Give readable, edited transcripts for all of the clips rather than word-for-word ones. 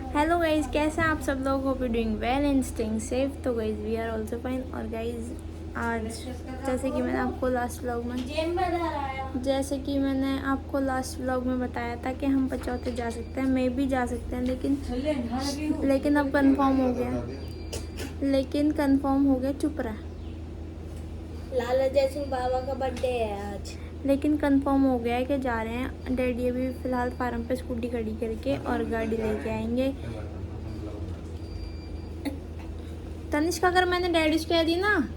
Hello guys, कैसे हैं आप सब लोग? Hope you doing well and staying safe. तो guys we are also fine. और गाइज आज जैसे कि मैंने आपको लास्ट लास्ट व्लॉग में बताया था कि हम पचौते जा सकते हैं, मे भी जा सकते हैं, लेकिन अब कंफर्म हो गया। चुप रहा। लाला जयसिंह बाबा का बर्थडे है आज। लेकिन कंफर्म हो गया है कि जा रहे हैं। डैडी अभी फ़िलहाल फार्म पे स्कूटी खड़ी करके और गाड़ी लेके आएंगे। तनिष्का, अगर मैंने डैडी से कह दी ना,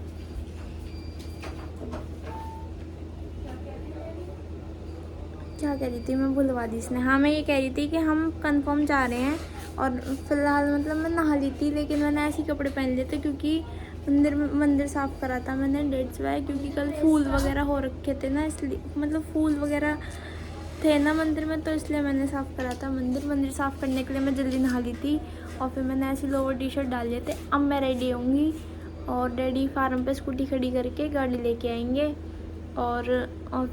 क्या कह रही थी मैं भूलवा दी इसने। हाँ, मैं ये कह रही थी कि हम कंफर्म जा रहे हैं। और फिलहाल मतलब मैं नहा ली थी, लेकिन मैंने ऐसे कपड़े पहन लिए थे क्योंकि मंदिर साफ़ करा था मैंने। डेट्स वाई, क्योंकि कल फूल वगैरह हो रखे थे ना, इसलिए मतलब फूल वगैरह थे ना मंदिर में, तो इसलिए मैंने साफ़ करा था मंदिर साफ़ करने के लिए मैं जल्दी नहा ली थी। और फिर मैंने ऐसी लोअर टी शर्ट डाल लिए थे। अब मैं रेडी होंगी और डैडी फार्म पे स्कूटी खड़ी करके गाड़ी लेके आएंगे और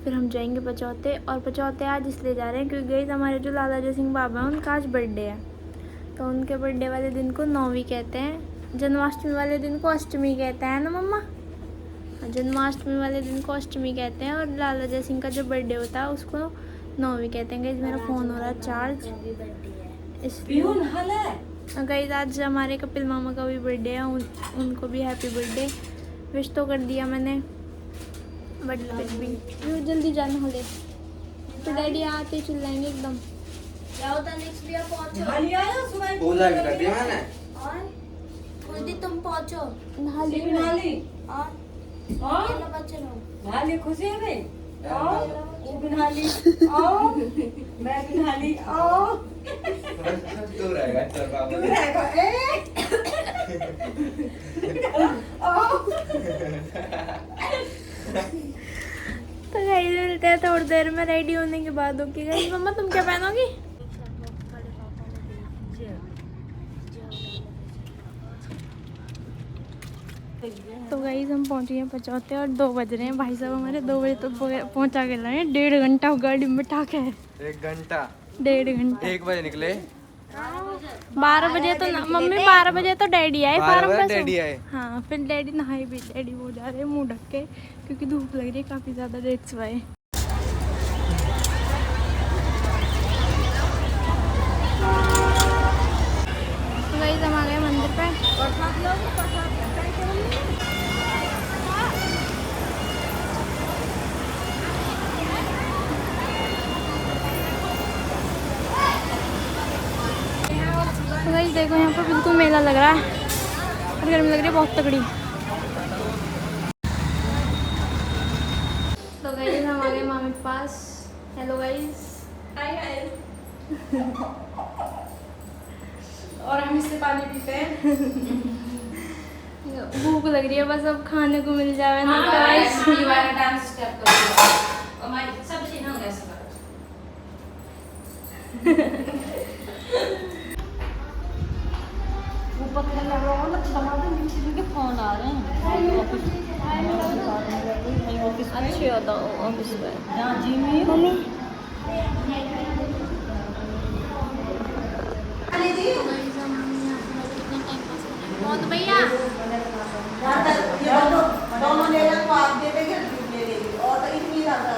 फिर हम जाएंगे पचौते। और पचौते आज इसलिए जा रहे हैं क्योंकि गई हमारे जो लाला जयसिंह बाबा हैं उनका आज बर्थडे है। तो उनके बर्थडे वाले दिन को नौवीं कहते हैं, जन्माष्टमी वाले दिन को अष्टमी कहते हैं ना मम्मा। जन्माष्टमी वाले दिन को अष्टमी कहते हैं और लाला जयसिंह का जो बर्थडे होता है उसको नौवीं कहते हैं। गाइस मेरा फ़ोन हो रहा है चार्ज, इसलिए गाइस आज हमारे कपिल मामा का भी बर्थडे है। उनको भी हैप्पी बर्थडे विश तो कर दिया मैंने, बट फिर भी जल्दी जाना हो ले तो डैडी आते ही चिल्लाएंगे एकदम। जाओ तनिष्क भी पहुंचो। पूजा भी कर दिया मैंने। और खुद तुम पहुंचो। नहा ली और अकेला बच्चे रहो। खुशी है भाई। वो भी नहा ली। मैं भी नहा ली। तू रहेगा चल बाबू। तू रहेगा। तो गाइस मिलते हैं थोड़ी देर में रेडी होने के बाद। ओके गाइस, मम्मा तुम क्या पहनोगी? तो गाइस हम पहुंच गए पचौते और 2 बज रहे हैं। भाई साहब हमारे 2 बजे तो पहुंचा के लाए। 1.5 घंटा गाड़ी में बिठा के। 1 घंटा 1.5 घंटा 1 बजे निकले। 12 बजे तो मम्मी 12 बजे तो डैडी आए फार्म पे से। डैडी आए। हाँ, फिर डैडी नहाए भी। डैडी वो जा रहे हैं मुंह ढक के क्योंकि धूप लग रही है काफ़ी ज़्यादा। डेट्स वाई तो गाइस हम आ गए मंदिर पे। तो गाइस देखो यहाँ पर बिल्कुल मेला लग रहा है और गर्मी लग रही है बहुत तगड़ी। तो गाइस हम आ गए मामी के पास। Hello guys. हाय हाय। और हम इससे पानी पीते हैं। भूख लग रही है, बस अब खाने को मिल जाए ना। हाँ, गाइस ये वाला डांस स्टेप करो। और मैं सब चीज़ ना ऐसा करो। ऊपर से लग रहा है ना दमादम किसी के फोन आ रहे हैं ऑफिस अच्छी होता ऑफिस में। जहाँ जिमी मम्मी बहुत भैया दोनों ले लो तो आप दे देंगे ले लेंगे और तो इतनी ज़्यादा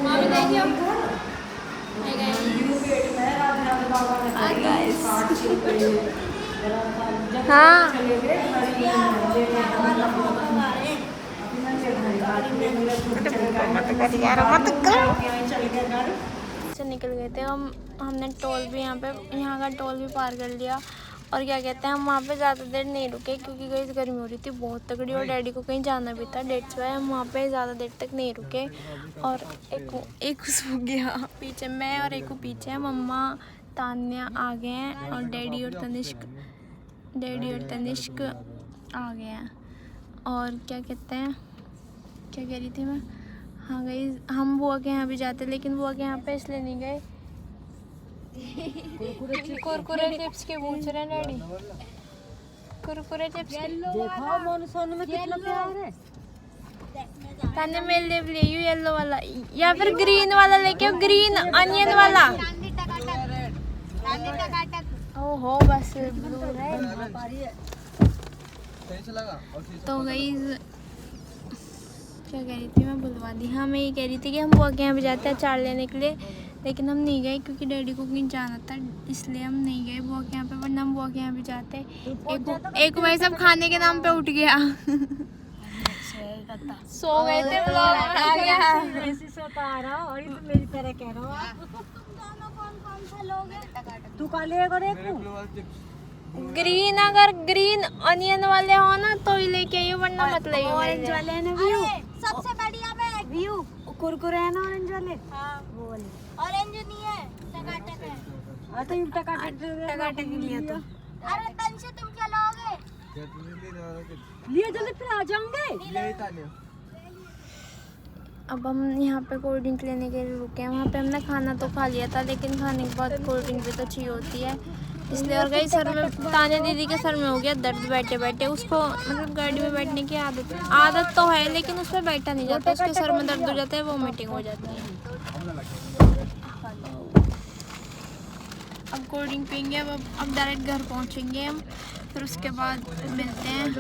मामी देखियो। हाँ से निकल गए थे हमने टोल भी यहाँ का टोल भी पार कर लिया। और क्या कहते हैं, हम वहाँ पे ज़्यादा देर नहीं रुके क्योंकि गई गर्मी हो रही थी बहुत तगड़ी और डैडी को कहीं जाना भी था। डेट्स वाई हम वहाँ पे ज़्यादा देर तक नहीं रुके। और एक सो गया पीछे, मैं और एक पीछे है। मम्मा तान्या आ गए हैं और डैडी और तनिष्क आ गए हैं। और क्या कहते हैं, क्या कह रही थी मैं? हाँ गई, हम बुआ के यहाँ भी जाते लेकिन बुआ के यहाँ पे इसलिए नहीं गए। कुरकुरे चिप्स के पूछ रहे हैं डैडी। कुरकुरे चिप्स देखो मोनसून में कितना प्यार है। ताने मेरे लिए भी ले आइयो येलो वाला या फिर ग्रीन वाला लेके आओ, ग्रीन अनियन वाला। ओहो बस ब्लू है। तो गाइस क्या कह रही थी मैं भुलवा दी। हाँ मैं ये कह रही थी कि हम बुआ के यहाँ भी जाते हैं अचार लेने के लिए, लेकिन हम नहीं गए क्योंकि डैडी को कहीं जाना था, इसलिए हम नहीं गए बुआ के यहाँ पे, वरना हम बुआ के यहाँ भी जाते। एक भाई सब खाने के नाम पे उठ गया। सो गए थे आ गया। ऐसे सोता आ रहा और ये तो मेरी तरह कह रहा हो। कौन सा लोगे? तू का लेगा रे तू? ग्रीन, अगर ग्रीन अनियन वाले हो ना तो ही लेके आइयो, वरना मत ले ऑरेंज वाले है ना व्यू, सबसे बढ़िया में व्यू कुरकुरे है ना ऑरेंज वाले, हाँ वो वाले। ऑरेंज नहीं है, टकाटक है। हाँ तो यूं टकाटक लिया तो अरे तन से तुम क्या लोगे? लिए जल्दी फिर आ जाएंगे। अब हम यहाँ पे कोल्ड ड्रिंक लेने के लिए रुके हैं। वहाँ पे हमने खाना तो खा लिया था, लेकिन खाने के बाद कोल्ड ड्रिंक भी तो चाहिए होती है, इसलिए। और गई सर में, ताने दीदी के सर में हो गया दर्द बैठे बैठे। उसको मतलब गाड़ी में बैठने की आदत तो है, लेकिन उस पर बैठा नहीं जाता, उसके सर में दर्द हो जाता है, वोमिटिंग हो जाती है। अब कोल्ड ड्रिंक पियेंगे, अब डायरेक्ट घर पहुँचेंगे हम, फिर उसके बाद मिलते हैं,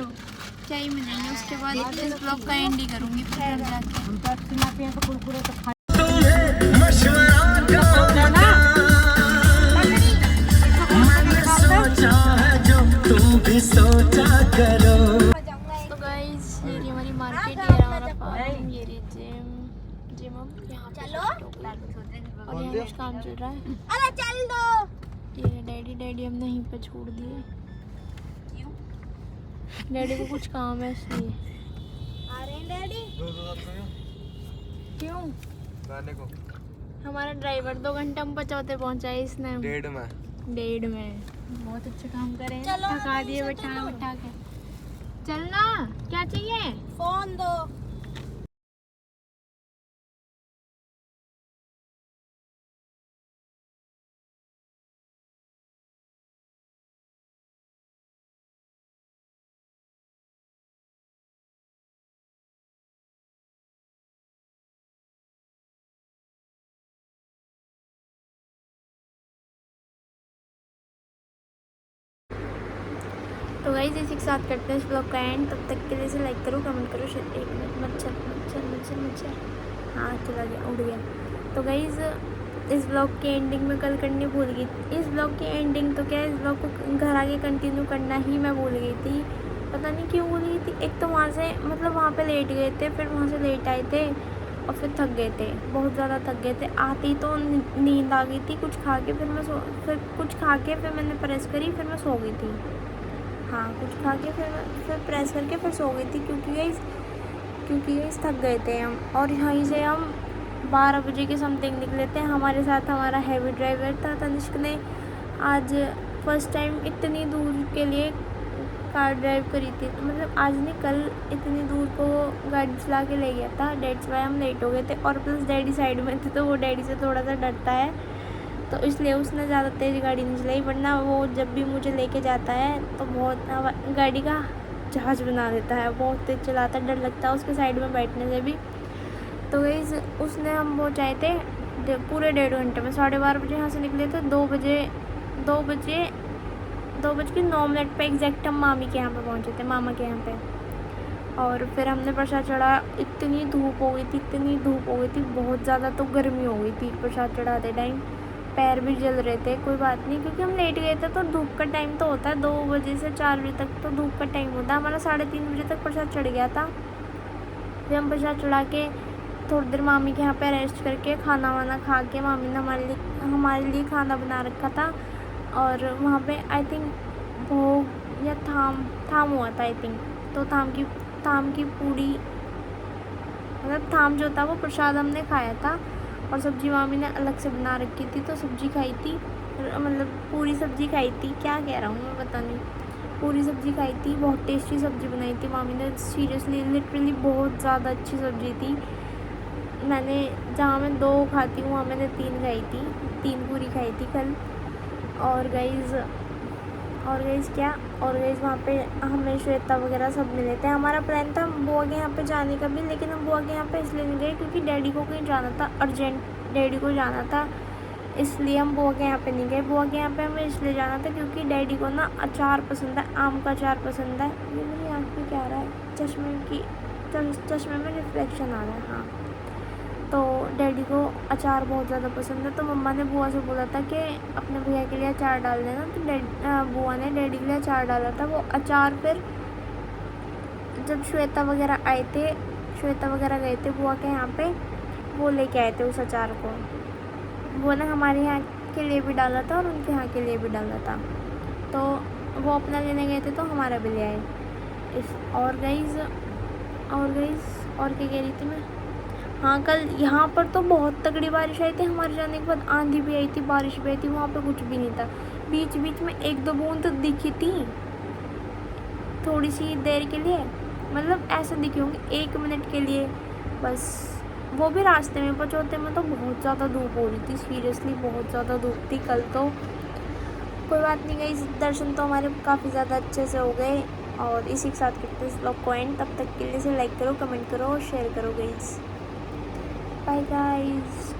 क्या ही मिलेंगे। उसके बाद इस ब्लॉग का एंड ही करूँगी फिर घर जाके। कुरकुरे तो खा तो गाइस ये रही हमारी मार्केट, ये रहा हमारा फार्म, ये रही जिम अब यहाँ पे चलो। और यहाँ कुछ काम चल रहा है। अरे चल दो। ये डैडी हम यहीं पे छोड़ दिए, डैडी को कुछ काम है इसलिए। आ रहे हैं डैडी। क्यों? गाने को हमारा ड्राइवर 2 घंटे हम पचौते पहुँचा है इसने। 1:30 में बहुत अच्छा काम करे, चलो, थका दिए चलो। बैठा के। चलना क्या चाहिए? फोन दो। तो गाइस इसी के साथ करते हैं इस ब्लॉग का एंड। तब तक के लिए इसे लाइक करो, कमेंट करो, शेयर। 1 मिनट, मच्छर हाँ चला गया, उड़ गया। तो गाइस इस ब्लॉग की एंडिंग में कल करनी भूल गई। इस ब्लॉग की एंडिंग तो क्या है, इस ब्लॉग को घर आके कंटिन्यू करना ही मैं भूल गई थी, पता नहीं क्यों भूल गई थी। एक तो वहाँ से मतलब वहाँ पे लेट गए थे, फिर वहाँ से लेट आए थे और फिर थक गए थे, बहुत ज़्यादा थक गए थे। आती तो नींद आ गई थी, कुछ खा के फिर मैंने प्रेस करी, फिर मैं सो गई थी। हाँ कुछ खा के फिर प्रेस करके फिर सो गई थी, क्योंकि गाइस थक गए थे हम। और यहीं से हम 12 बजे के समथिंग निकले थे। हमारे साथ हमारा हैवी ड्राइवर था तनिष्क ने। आज फर्स्ट टाइम इतनी दूर के लिए कार ड्राइव करी थी, मतलब आज नहीं कल इतनी दूर को गाड़ी चला के ले गया था, डेट्स वाई हम लेट हो गए थे। और प्लस डैडी साइड में थे तो वो डैडी से थोड़ा सा डरता है, तो इसलिए उसने ज़्यादा तेज़ गाड़ी नहीं चलाई, वरना वो जब भी मुझे लेके जाता है तो बहुत गाड़ी का जहाज़ बना देता है, बहुत तेज़ चलाता है, डर लगता है उसके साइड में बैठने से भी। तो गाइस उसने हम पहुँचाए थे पूरे 1.5 घंटे में। 12:30 बजे यहाँ से निकले थे, 2 बज के 9 मिनट पर एग्जैक्ट हम मामी के यहाँ पे पहुँचे थे, मामा के यहाँ पे। और फिर हमने प्रसाद चढ़ा, इतनी धूप हो गई थी, बहुत ज़्यादा तो गर्मी हो गई थी प्रसाद चढ़ाते टाइम, पैर भी जल रहे थे। कोई बात नहीं, क्योंकि हम लेट गए थे तो धूप का टाइम तो होता है, 2 बजे से 4 बजे तक तो धूप का टाइम होता है। हमारा 3:30 बजे तक प्रसाद चढ़ गया था। फिर हम प्रसाद चढ़ा के थोड़ी देर मामी के यहाँ पे रेस्ट करके खाना वाना खा के, मामी ने हमारे लिए खाना बना रखा था। और वहाँ पे आई थिंक भोग या थाम हुआ था आई थिंक, तो थाम की पूड़ी, मतलब थाम जो था वो प्रसाद हमने खाया था। और सब्जी मामी ने अलग से बना रखी थी, तो सब्जी खाई थी, मतलब पूरी सब्जी खाई थी, क्या कह रहा हूँ मैं पता नहीं, पूरी सब्जी खाई थी। बहुत टेस्टी सब्जी बनाई थी मामी ने, सीरियसली लिटरली बहुत ज़्यादा अच्छी सब्जी थी। मैंने जहाँ मैं 2 खाती हूँ वहाँ मैंने 3 खाई थी, 3 पूरी खाई थी कल। और गाइस और गाइस क्या, और गाइस वहाँ पे हमें श्वेता वगैरह सब मिले थे। हमारा प्लान था बुआ के यहाँ पे जाने का भी, लेकिन हम बुआ के यहाँ पे इसलिए नहीं गए क्योंकि डैडी को कहीं जाना था, अर्जेंट डैडी को जाना था, इसलिए हम बुआ के यहाँ पे नहीं गए। बुआ के यहाँ पे हमें इसलिए जाना था क्योंकि डैडी को ना अचार पसंद है, आम का अचार पसंद है। ये मेरी आँख में क्या आ रहा है, चश्मे में रिफ्लेक्शन आ रहा है। हाँ, तो डैडी को अचार बहुत ज़्यादा पसंद है, तो मम्मा ने बुआ से बोला था कि अपने भैया के लिए अचार डाल देना, तो बुआ ने डैडी के लिए अचार डाला था। वो अचार फिर जब श्वेता वगैरह आए थे, श्वेता वगैरह गए थे बुआ के यहाँ पे, वो लेके आए थे उस अचार को। वो ने हमारे यहाँ के लिए भी डाला था और उनके यहाँ के लिए भी डाला था, तो वो अपना लेने गए थे तो हमारा भी ले आए। और गाइस और क्या कह रही थी मैं, हाँ कल यहाँ पर तो बहुत तगड़ी बारिश आई थी, हमारे जाने के बाद आंधी भी आई थी, बारिश भी आई थी। वहाँ पे कुछ भी नहीं था, बीच बीच में एक दो बूंद तो दिखी थी थोड़ी सी देर के लिए, मतलब ऐसे दिखी होंगी 1 मिनट के लिए बस, वो भी रास्ते में पहुँचते में तो बहुत ज़्यादा धूप हो रही थी, सीरियसली बहुत ज़्यादा धूप थी कल तो। कोई बात नहीं गाइस, दर्शन तो हमारे काफ़ी ज़्यादा अच्छे से हो गए, और इसी के साथ करते हैं इस ब्लॉग को एंड। तब तक के लिए से लाइक करो, कमेंट करो और शेयर करो गाइस। Bye guys.